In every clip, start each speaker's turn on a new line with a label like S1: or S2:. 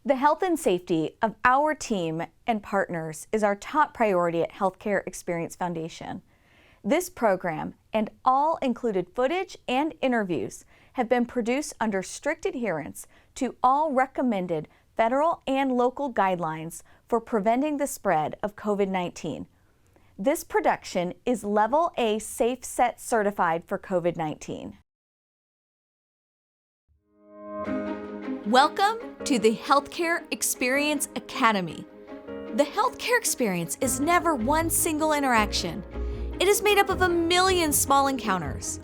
S1: The health and safety of our team and partners is our top priority at Healthcare Experience Foundation. This program and all included footage and interviews have been produced under strict adherence to all recommended federal and local guidelines for preventing the spread of COVID-19. This production is Level A Safe Set certified for COVID-19. Welcome to the Healthcare Experience Academy. The healthcare experience is never one single interaction. It is made up of a million small encounters.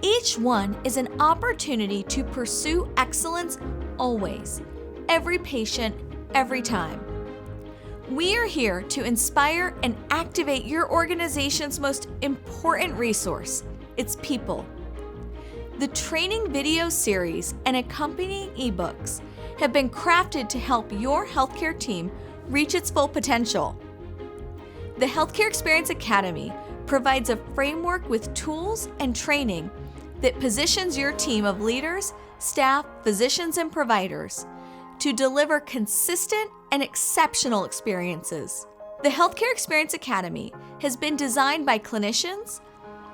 S1: Each one is an opportunity to pursue excellence always, every patient, every time. We are here to inspire and activate your organization's most important resource, its people. The training video series and accompanying ebooks have been crafted to help your healthcare team reach its full potential. The Healthcare Experience Academy provides a framework with tools and training that positions your team of leaders, staff, physicians, and providers to deliver consistent and exceptional experiences. The Healthcare Experience Academy has been designed by clinicians,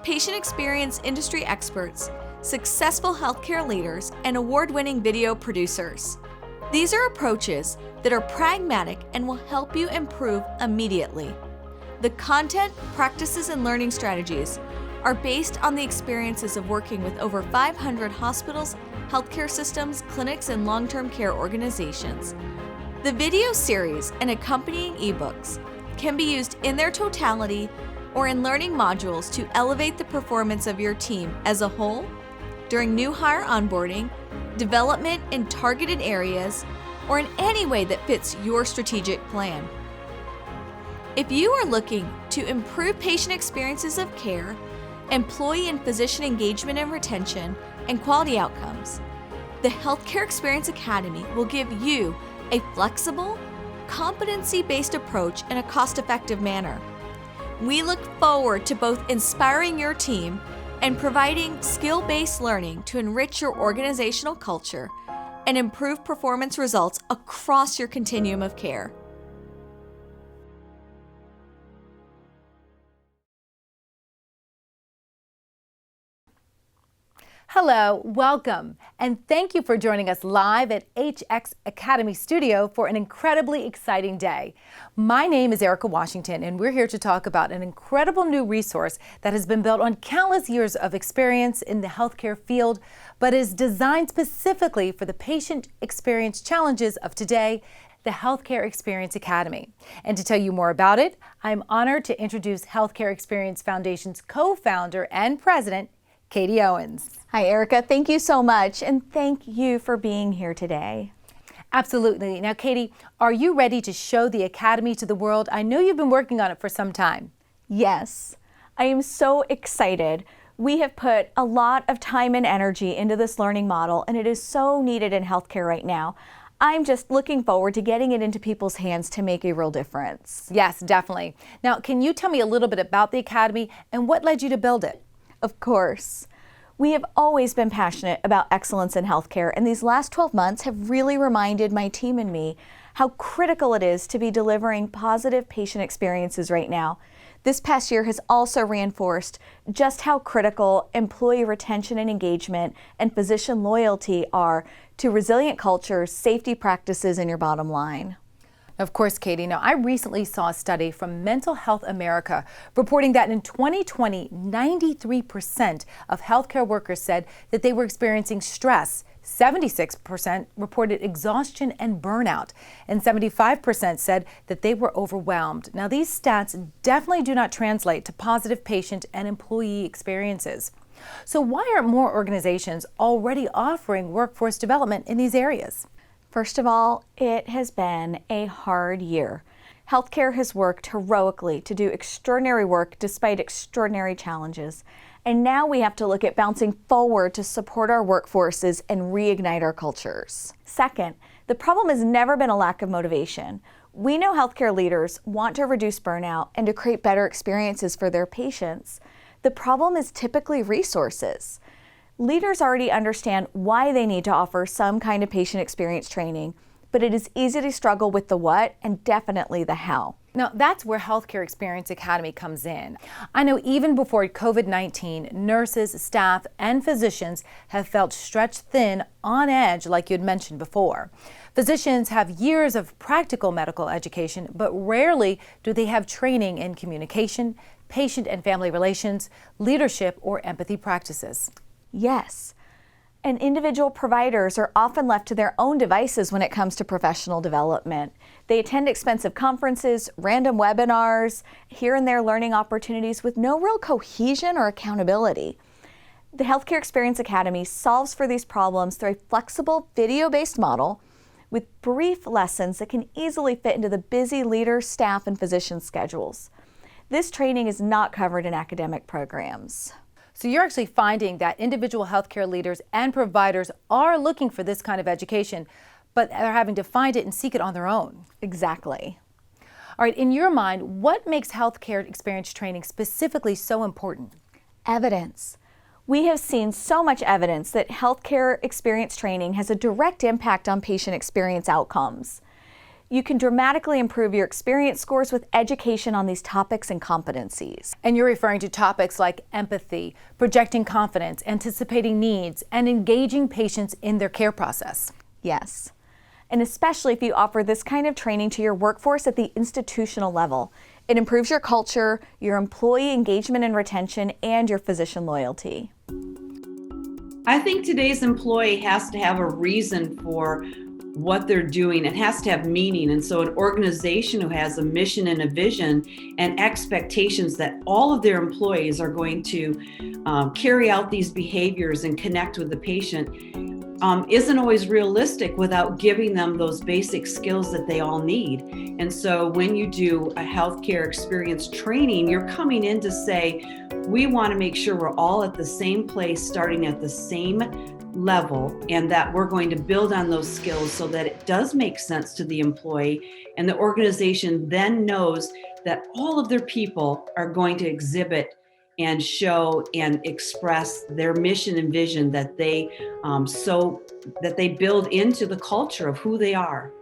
S1: patient experience industry experts, successful healthcare leaders, and award-winning video producers. These are approaches that are pragmatic and will help you improve immediately. The content, practices, and learning strategies are based on the experiences of working with over 500 hospitals, healthcare systems, clinics, and long-term care organizations. The video series and accompanying ebooks can be used in their totality or in learning modules to elevate the performance of your team as a whole, during new hire onboarding, development in targeted areas, or in any way that fits your strategic plan. If you are looking to improve patient experiences of care, employee and physician engagement and retention, and quality outcomes, the Healthcare Experience Academy will give you a flexible, competency-based approach in a cost-effective manner. We look forward to both inspiring your team and providing skill-based learning to enrich your organizational culture and improve performance results across your continuum of care.
S2: Hello, welcome, and thank you for joining us live at HX Academy Studio for an incredibly exciting day. My name is Erica Washington, and we're here to talk about an incredible new resource that has been built on countless years of experience in the healthcare field, but is designed specifically for the patient experience challenges of today, the Healthcare Experience Academy. And to tell you more about it, I'm honored to introduce Healthcare Experience Foundation's co-founder and president, Katie Owens.
S1: Hi, Erica. Thank you so much, and thank you for being here today.
S2: Absolutely. Now, Katie, are you ready to show the Academy to the world? I know you've been working on it for some time.
S1: Yes, I am so excited. We have put a lot of time and energy into this learning model, and it is so needed in healthcare right now. I'm just looking forward to getting it into people's hands to make a real difference.
S2: Yes, definitely. Now, can you tell me a little bit about the Academy and what led you to build it?
S1: Of course. We have always been passionate about excellence in healthcare, and these last 12 months have really reminded my team and me how critical it is to be delivering positive patient experiences right now. This past year has also reinforced just how critical employee retention and engagement and physician loyalty are to resilient cultures, safety practices, and your bottom line.
S2: Of course, Katie. Now, I recently saw a study from Mental Health America reporting that in 2020, 93% of healthcare workers said that they were experiencing stress. 76% reported exhaustion and burnout, and 75% said that they were overwhelmed. Now, these stats definitely do not translate to positive patient and employee experiences. So why aren't more organizations already offering workforce development in these areas?
S1: First of all, it has been a hard year. Healthcare has worked heroically to do extraordinary work despite extraordinary challenges. And now we have to look at bouncing forward to support our workforces and reignite our cultures. Second, the problem has never been a lack of motivation. We know healthcare leaders want to reduce burnout and to create better experiences for their patients. The problem is typically resources. Leaders already understand why they need to offer some kind of patient experience training, but it is easy to struggle with the what and definitely the how.
S2: Now, that's where Healthcare Experience Academy comes in. I know even before COVID-19, nurses, staff, and physicians have felt stretched thin, on edge, like you'd mentioned before. Physicians have years of practical medical education, but rarely do they have training in communication, patient and family relations, leadership, or empathy practices.
S1: Yes. And individual providers are often left to their own devices when it comes to professional development. They attend expensive conferences, random webinars, here and there learning opportunities with no real cohesion or accountability. The Healthcare Experience Academy solves for these problems through a flexible video-based model with brief lessons that can easily fit into the busy leader, staff, and physician schedules. This training is not covered in academic programs.
S2: So you're actually finding that individual healthcare leaders and providers are looking for this kind of education, but they're having to find it and seek it on their own.
S1: Exactly.
S2: All right, in your mind, what makes healthcare experience training specifically so important?
S1: Evidence. We have seen so much evidence that healthcare experience training has a direct impact on patient experience outcomes. You can dramatically improve your experience scores with education on these topics and competencies.
S2: And you're referring to topics like empathy, projecting confidence, anticipating needs, and engaging patients in their care process.
S1: Yes. And especially if you offer this kind of training to your workforce at the institutional level. It improves your culture, your employee engagement and retention, and your physician loyalty.
S3: I think today's employee has to have a reason for what they're doing. It has to have meaning. And so an organization who has a mission and a vision and expectations that all of their employees are going to carry out these behaviors and connect with the patient isn't always realistic without giving them those basic skills that they all need. And so when you do a healthcare experience training, you're coming in to say, we want to make sure we're all at the same place, starting at the same level, and that we're going to build on those skills so that it does make sense to the employee, and the organization then knows that all of their people are going to exhibit and show and express their mission and vision that they build into the culture of who they are.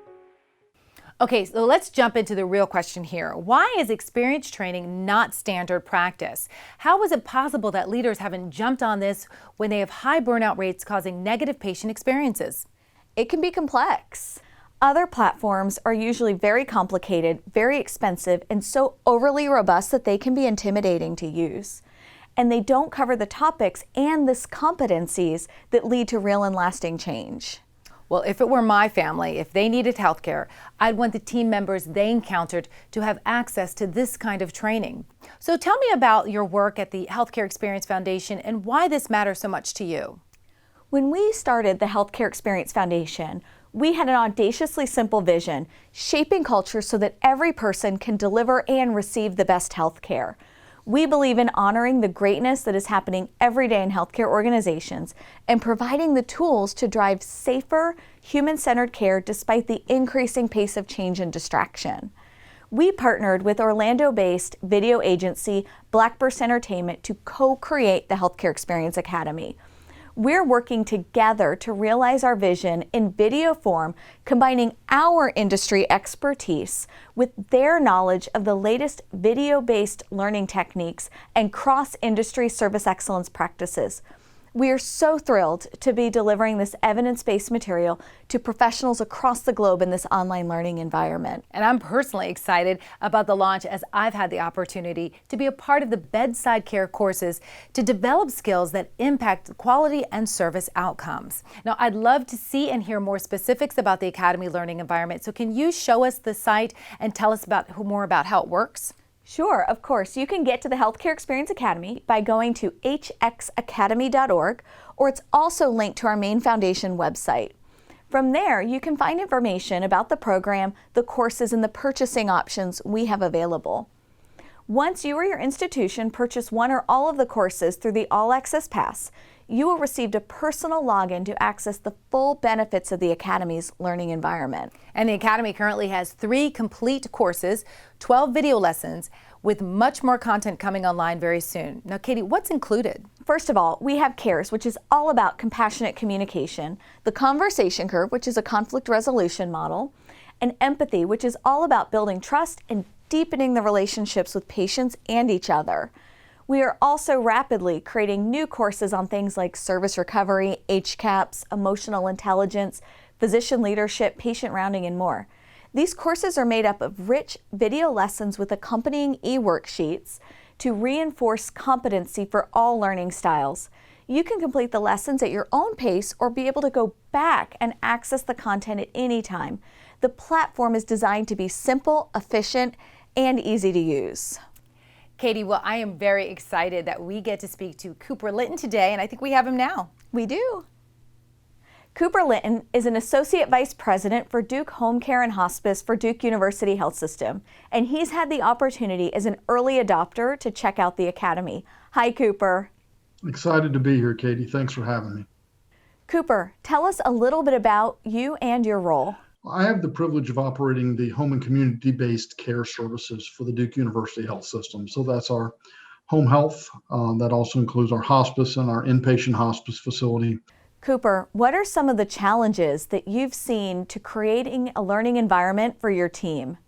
S2: Okay, so let's jump into the real question here. Why is experience training not standard practice? How is it possible that leaders haven't jumped on this when they have high burnout rates causing negative patient experiences?
S1: It can be complex. Other platforms are usually very complicated, very expensive, and so overly robust that they can be intimidating to use. And they don't cover the topics and the competencies that lead to real and lasting change.
S2: Well, if it were my family, if they needed health care, I'd want the team members they encountered to have access to this kind of training. So tell me about your work at the Healthcare Experience Foundation and why this matters so much to you.
S1: When we started the Healthcare Experience Foundation, we had an audaciously simple vision, shaping culture so that every person can deliver and receive the best health care. We believe in honoring the greatness that is happening every day in healthcare organizations and providing the tools to drive safer, human-centered care despite the increasing pace of change and distraction. We partnered with Orlando-based video agency Blackburst Entertainment to co-create the Healthcare Experience Academy. We're working together to realize our vision in video form, combining our industry expertise with their knowledge of the latest video-based learning techniques and cross-industry service excellence practices. We are so thrilled to be delivering this evidence-based material to professionals across the globe in this online learning environment.
S2: And I'm personally excited about the launch as I've had the opportunity to be a part of the bedside care courses to develop skills that impact quality and service outcomes. Now, I'd love to see and hear more specifics about the Academy learning environment. So can you show us the site and tell us more about how it works?
S1: Sure, of course. You can get to the Healthcare Experience Academy by going to hxacademy.org, or it's also linked to our main foundation website. From there, you can find information about the program, the courses, and the purchasing options we have available. Once you or your institution purchase one or all of the courses through the All Access Pass, you will receive a personal login to access the full benefits of the Academy's learning environment.
S2: And the Academy currently has 3 complete courses, 12 video lessons, with much more content coming online very soon. Now, Katie, what's included?
S1: First of all, we have CARES, which is all about compassionate communication, the conversation curve, which is a conflict resolution model, and empathy, which is all about building trust and deepening the relationships with patients and each other. We are also rapidly creating new courses on things like service recovery, HCAHPS, emotional intelligence, physician leadership, patient rounding, and more. These courses are made up of rich video lessons with accompanying e-worksheets to reinforce competency for all learning styles. You can complete the lessons at your own pace or be able to go back and access the content at any time. The platform is designed to be simple, efficient, and easy to use.
S2: Katie, well, I am very excited that we get to speak to Cooper Linton today, and I think we have him now.
S1: We do. Cooper Linton is an Associate Vice President for Duke Home Care and Hospice for Duke University Health System, and he's had the opportunity as an early adopter to check out the Academy. Hi, Cooper.
S4: Excited to be here, Katie. Thanks for having me.
S1: Cooper, tell us a little bit about you and your role.
S4: I have the privilege of operating the home and community-based care services for the Duke University Health System. So that's our home health. That also includes our hospice and our inpatient hospice facility.
S1: Cooper, what are some of the challenges that you've seen to creating a learning environment for your team?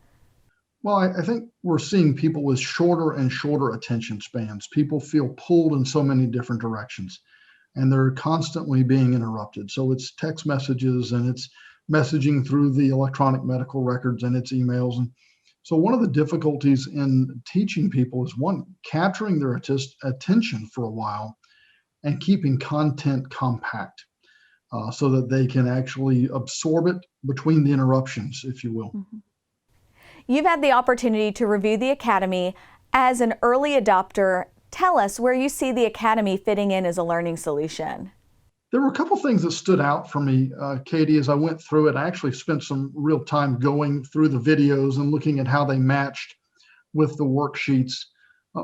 S4: Well, I think we're seeing people with shorter and shorter attention spans. People feel pulled in so many different directions, and they're constantly being interrupted. So it's text messages and it's messaging through the electronic medical records and its emails. And so one of the difficulties in teaching people is one, capturing their attention for a while and keeping content compact so that they can actually absorb it between the interruptions, if you will.
S1: Mm-hmm. You've had the opportunity to review the Academy as an early adopter. Tell us where you see the Academy fitting in as a learning solution.
S4: There were a couple things that stood out for me, Katie, as I went through it. I actually spent some real time going through the videos and looking at how they matched with the worksheets.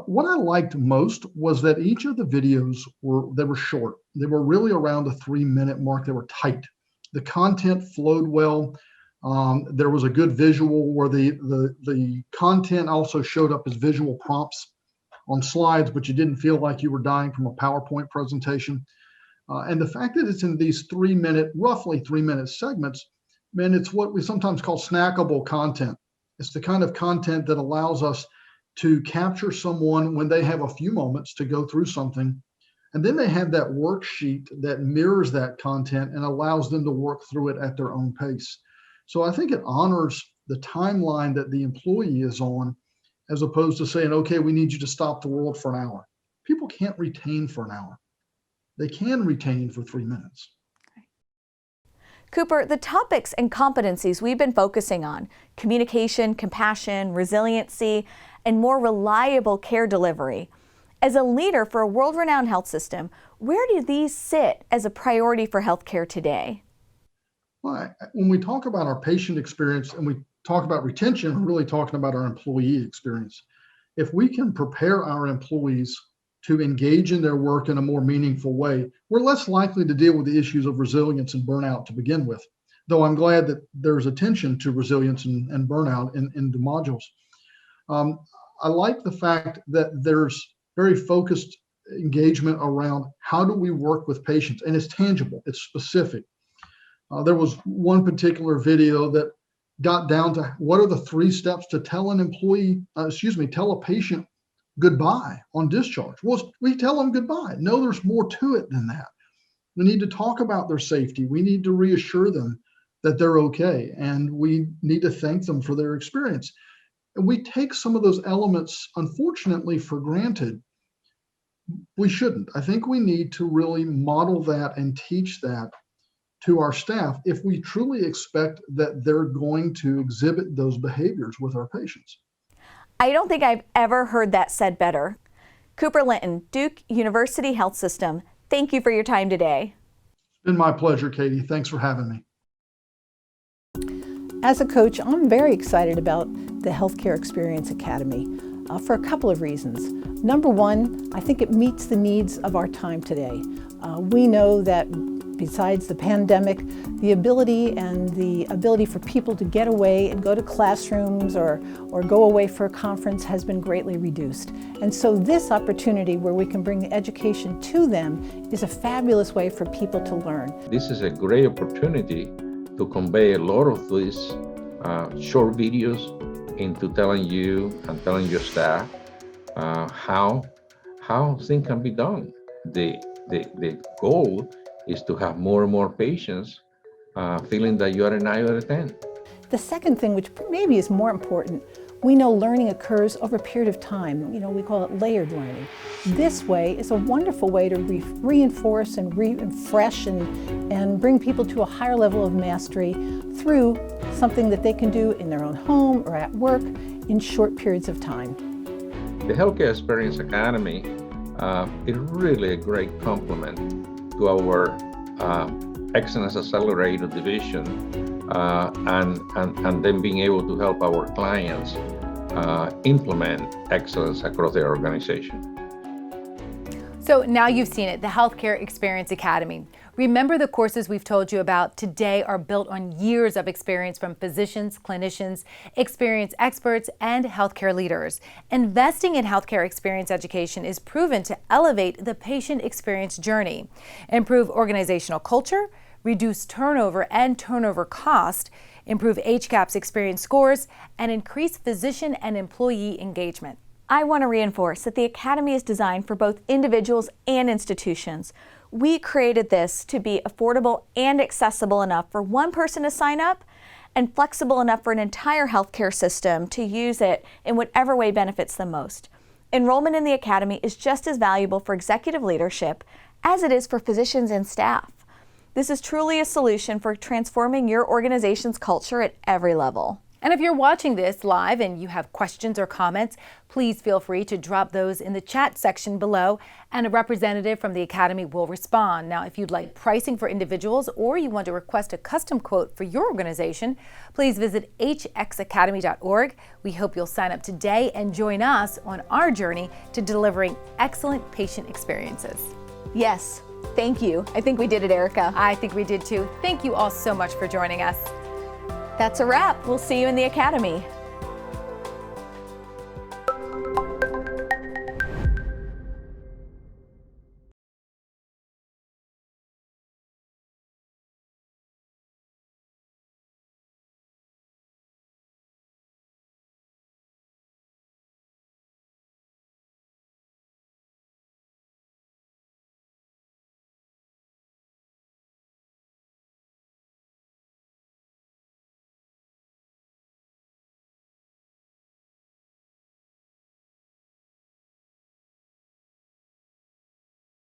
S4: What I liked most was that each of the videos were short. They were really around the 3-minute mark. They were tight. The content flowed well. There was a good visual where the content also showed up as visual prompts on slides, but you didn't feel like you were dying from a PowerPoint presentation. And the fact that it's in these roughly 3-minute segments, man, it's what we sometimes call snackable content. It's the kind of content that allows us to capture someone when they have a few moments to go through something. And then they have that worksheet that mirrors that content and allows them to work through it at their own pace. So I think it honors the timeline that the employee is on, as opposed to saying, okay, we need you to stop the world for an hour. People can't retain for an hour. They can retain for 3 minutes.
S1: Cooper, the topics and competencies we've been focusing on, communication, compassion, resiliency, and more reliable care delivery. As a leader for a world-renowned health system, where do these sit as a priority for healthcare today?
S4: Well, when we talk about our patient experience and we talk about retention, we're really talking about our employee experience. If we can prepare our employees to engage in their work in a more meaningful way, we're less likely to deal with the issues of resilience and burnout to begin with. Though I'm glad that there's attention to resilience and burnout in the modules. I like the fact that there's very focused engagement around how do we work with patients, and it's tangible, it's specific. There was one particular video that got down to what are the 3 steps to tell tell a patient goodbye on discharge. Well, we tell them goodbye. No, there's more to it than that. We need to talk about their safety. We need to reassure them that they're okay, and we need to thank them for their experience. And we take some of those elements, unfortunately, for granted. We shouldn't. I think we need to really model that and teach that to our staff if we truly expect that they're going to exhibit those behaviors with our patients.
S1: I don't think I've ever heard that said better. Cooper Linton, Duke University Health System, thank you for your time today.
S4: It's been my pleasure, Katie. Thanks for having me.
S5: As a coach, I'm very excited about the Healthcare Experience Academy for a couple of reasons. Number one, I think it meets the needs of our time today. We know that besides the pandemic, the ability for people to get away and go to classrooms or go away for a conference has been greatly reduced. And so this opportunity where we can bring education to them is a fabulous way for people to learn.
S6: This is a great opportunity to convey a lot of these short videos into telling you and telling your staff how things can be done. The goal is to have more and more patients feeling that you are a 9 out of 10.
S5: The second thing, which maybe is more important, we know learning occurs over a period of time. We call it layered learning. This way is a wonderful way to reinforce and refresh and bring people to a higher level of mastery through something that they can do in their own home or at work in short periods of time.
S6: The Healthcare Experience Academy is really a great complement to our Excellence Accelerator division and then being able to help our clients implement excellence across their organization.
S2: So now you've seen it, the Healthcare Experience Academy. Remember, the courses we've told you about today are built on years of experience from physicians, clinicians, experience experts, and healthcare leaders. Investing in healthcare experience education is proven to elevate the patient experience journey, improve organizational culture, reduce turnover and turnover cost, improve HCAHPS experience scores, and increase physician and employee engagement.
S1: I want to reinforce that the Academy is designed for both individuals and institutions. We created this to be affordable and accessible enough for one person to sign up and flexible enough for an entire healthcare system to use it in whatever way benefits them most. Enrollment in the Academy is just as valuable for executive leadership as it is for physicians and staff. This is truly a solution for transforming your organization's culture at every level.
S2: And if you're watching this live and you have questions or comments, please feel free to drop those in the chat section below, and a representative from the Academy will respond. Now, if you'd like pricing for individuals or you want to request a custom quote for your organization, please visit hxacademy.org. We hope you'll sign up today and join us on our journey to delivering excellent patient experiences.
S1: Yes, thank you. I think we did it, Erica.
S2: I think we did too. Thank you all so much for joining us.
S1: That's a wrap. We'll see you in the Academy.